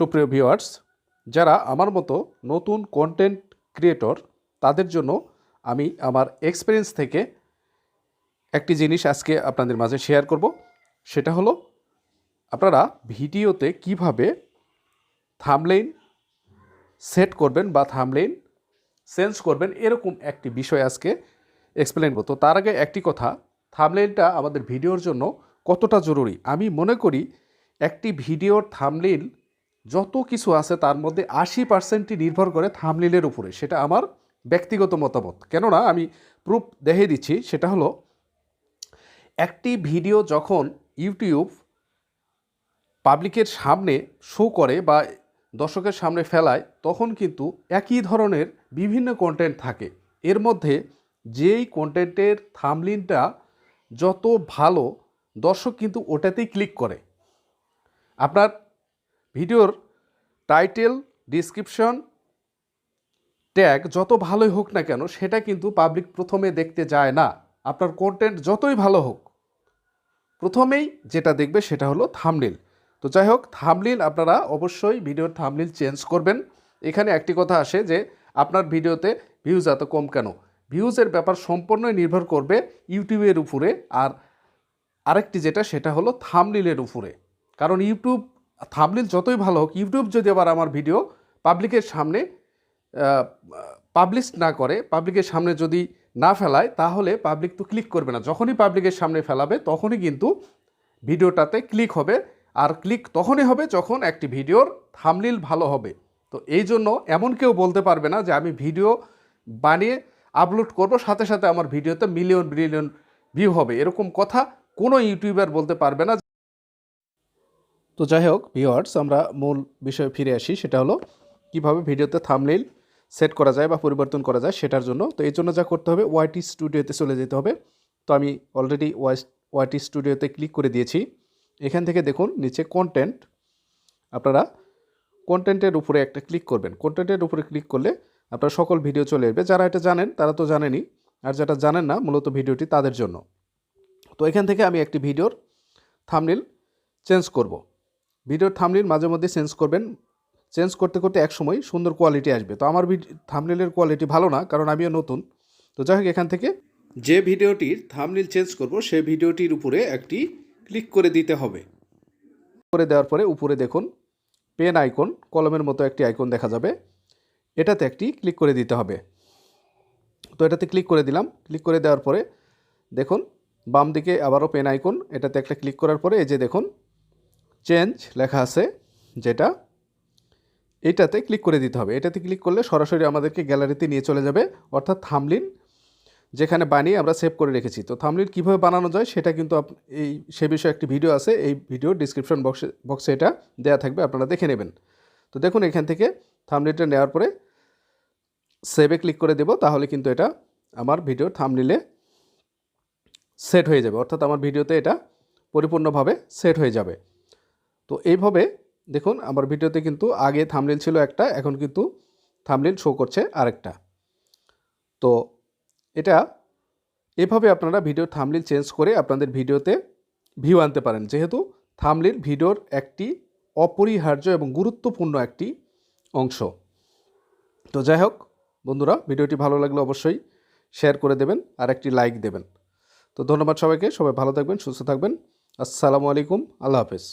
সুপ্রিয় ভিউয়ার্স, যারা আমার মতো নতুন কন্টেন্ট ক্রিয়েটর তাদের জন্য আমি আমার এক্সপিরিয়েন্স থেকে একটি জিনিস আজকে আপনাদের মাঝে শেয়ার করব। সেটা হলো আপনারা ভিডিওতে কিভাবে থাম্বনেইল সেট করবেন বা থাম্বনেইল চেঞ্জ করবেন, এরকম একটি বিষয় আজকে এক্সপ্লেন করব। তো তার আগে একটি কথা, থাম্বনেইলটা আমাদের ভিডিওর জন্য কতটা জরুরি। আমি মনে করি একটি ভিডিওর থাম্বনেইল যত কিছু আছে তার মধ্যে 80%ই নির্ভর করে থাম্বনেইলের উপরে। সেটা আমার ব্যক্তিগত মতামত। কেননা আমি প্রুফ দেখিয়ে দিচ্ছি। সেটা হলো একটি ভিডিও যখন ইউটিউব পাবলিকের সামনে শো করে বা দর্শকের সামনে ফেলায়, তখন কিন্তু একই ধরনের বিভিন্ন কন্টেন্ট থাকে। এর মধ্যে যেই কন্টেন্টের থাম্বনেইলটা যত ভালো, দর্শক কিন্তু ওটাতেই ক্লিক করে। আপনার ভিডিওর টাইটেল, ডিসক্রিপশন, ট্যাগ যত ভালোই হোক না কেন, সেটা কিন্তু পাবলিক প্রথমে দেখতে যায় না। আপনার কন্টেন্ট যতই ভালো হোক, প্রথমেই যেটা দেখবে সেটা হলো থাম্বনেইল। তো যাই হোক, থাম্বনেইল আপনারা অবশ্যই ভিডিওর থাম্বনেইল চেঞ্জ করবেন। এখানে একটি কথা আসে যে আপনার ভিডিওতে ভিউজ এত কম কেন। ভিউজের ব্যাপার সম্পূর্ণই নির্ভর করবে ইউটিউবের উপরে, আর আরেকটি যেটা সেটা হলো থাম্বনেইলের উপরে। কারণ ইউটিউব থাম্বনেইল যতই ভালো হোক, ইউটিউব যদি আবার আমার ভিডিও পাবলিকের সামনে পাবলিশ না করে, পাবলিকের সামনে যদি না ফেলায়, তাহলে পাবলিক তো ক্লিক করবে না। যখনই পাবলিকের সামনে ফেলাবে তখনই কিন্তু ভিডিওটাতে ক্লিক হবে। আর ক্লিক তখনই হবে যখন একটি ভিডিওর থাম্বনেইল ভালো হবে। তো এই জন্য এমন কেউ বলতে পারবে না যে আমি ভিডিও বানিয়ে আপলোড করব, সাথে সাথে আমার ভিডিওতে মিলিয়ন বিলিয়ন ভিউ হবে, এরকম কথা কোনো ইউটিউবার বলতে পারবে না। তো যাই হোক ভিউয়ার্স, আমরা মূল বিষয়ে ফিরে আসি। সেটা হলো কীভাবে ভিডিওতে থাম্বনেইল সেট করা যায় বা পরিবর্তন করা যায় সেটার জন্য। তো এই জন্য যা করতে হবে, ওয়াইটি স্টুডিওতে চলে যেতে হবে। তো আমি অলরেডি ওয়াইটি স্টুডিওতে ক্লিক করে দিয়েছি। এখান থেকে দেখুন নিচে কন্টেন্ট, আপনারা কন্টেন্টের উপরে একটা ক্লিক করবেন। কন্টেন্টের উপরে ক্লিক করলে আপনার সকল ভিডিও চলে আসবে। যারা এটা জানেন তারা তো জানেনই, আর যারা জানেন না, মূলত ভিডিওটি তাদের জন্য। তো এখান থেকে আমি একটি ভিডিওর থাম্বনেইল চেঞ্জ করব। ভিডিওর থাম্বনেইল মাঝে মধ্যে চেঞ্জ করবেন। চেঞ্জ করতে করতে এক সময় সুন্দর কোয়ালিটি আসবে। তো আমার থাম্বনেইলের কোয়ালিটি ভালো না, কারণ আমিও নতুন। তো যাই হোক, এখান থেকে যে ভিডিওটির থাম্বনেইল চেঞ্জ করব সেই ভিডিওটির উপরে একটি ক্লিক করে দিতে হবে। করে দেওয়ার পরে উপরে দেখুন পেন আইকন, কলমের মতো একটি আইকন দেখা যাবে, এটাতে একটি ক্লিক করে দিতে হবে। তো এটাতে ক্লিক করে দিলাম। ক্লিক করে দেওয়ার পরে দেখুন বাম দিকে আবারও পেন আইকন, এটাতে একটা ক্লিক করার পরে এই যে দেখুন চেঞ্জ লেখা আছে, যেটা এইটাতে ক্লিক করে দিতে হবে। এটাতে ক্লিক করলে সরাসরি আমাদেরকে গ্যালারিতে নিয়ে চলে যাবে, অর্থাৎ থাম্বনেইল যেখানে বানিয়ে আমরা সেভ করে রেখেছি। তো থাম্বনেইল কীভাবে বানানো যায় সেটা কিন্তু সে বিষয়ে একটি ভিডিও আছে। এই ভিডিওর ডিসক্রিপশন বক্সে এটা দেওয়া থাকবে, আপনারা দেখে নেবেন। তো দেখুন এখান থেকে থাম্বনেইলটা নেওয়ার পরে সেভে ক্লিক করে দেব, তাহলে কিন্তু এটা আমার ভিডিওর থাম্বনেইলে সেট হয়ে যাবে, অর্থাৎ আমার ভিডিওতে এটা পরিপূর্ণভাবে সেট হয়ে যাবে। তো এইভাবে দেখুন আমার ভিডিওতে কিন্তু আগে থাম্বনেইল ছিল একটা, এখন কিন্তু থাম্বনেইল শো করছে আরেকটা। তো এটা এভাবে আপনারা ভিডিওর থাম্বনেইল চেঞ্জ করে আপনাদের ভিডিওতে ভিউ আনতে পারেন, যেহেতু থাম্বনেইল ভিডিওর একটি অপরিহার্য এবং গুরুত্বপূর্ণ একটি অংশ। তো যাই হোক বন্ধুরা, ভিডিওটি ভালো লাগলে অবশ্যই শেয়ার করে দেবেন আর একটি লাইক দেবেন। তো ধন্যবাদ সবাইকে, সবাই ভালো থাকবেন, সুস্থ থাকবেন। আসসালামু আলাইকুম, আল্লাহ হাফেজ।